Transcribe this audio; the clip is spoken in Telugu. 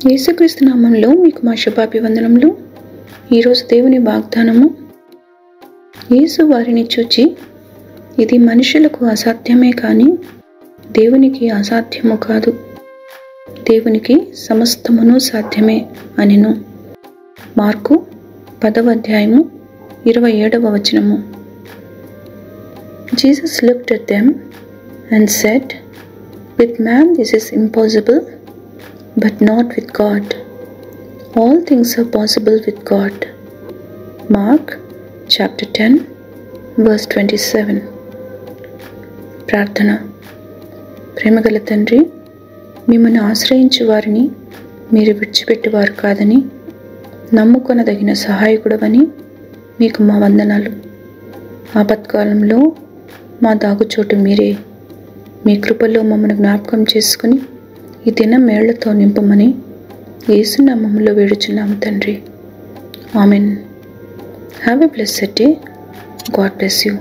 యేసుక్రీస్తు నామంలో మీకు మా శుభాభివందనములు. ఈరోజు దేవుని వాగ్దానము. యేసు వారిని చూచి, ఇది మనుషులకు అసాధ్యమే కానీ దేవునికి అసాధ్యము కాదు, దేవునికి సమస్తమును సాధ్యమే అనెను. మార్కు 10వ అధ్యాయము 27వ వచనము. Jesus looked at them and said, with man this is impossible, but not with God. All things are possible with God. Mark chapter 10 verse 27. ప్రార్థన. ప్రేమగల తండ్రి, మిమ్మల్ని ఆశ్రయించు వారిని మీరు విడిచిపెట్టేవారు కాదని, నమ్ముకొనదగిన సహాయకుడవని మీకు మా వందనాలు. ఆపత్కాలంలో మా దాగుచోటు మీరే. మీ కృపలో మమ్మల్ని జ్ఞాపకం చేసుకుని ఈ దినం మేళ్లతో నింపమని యేసు నామములో వేడుచున్నాము తండ్రి. Amen. Have a blessed day. God bless you.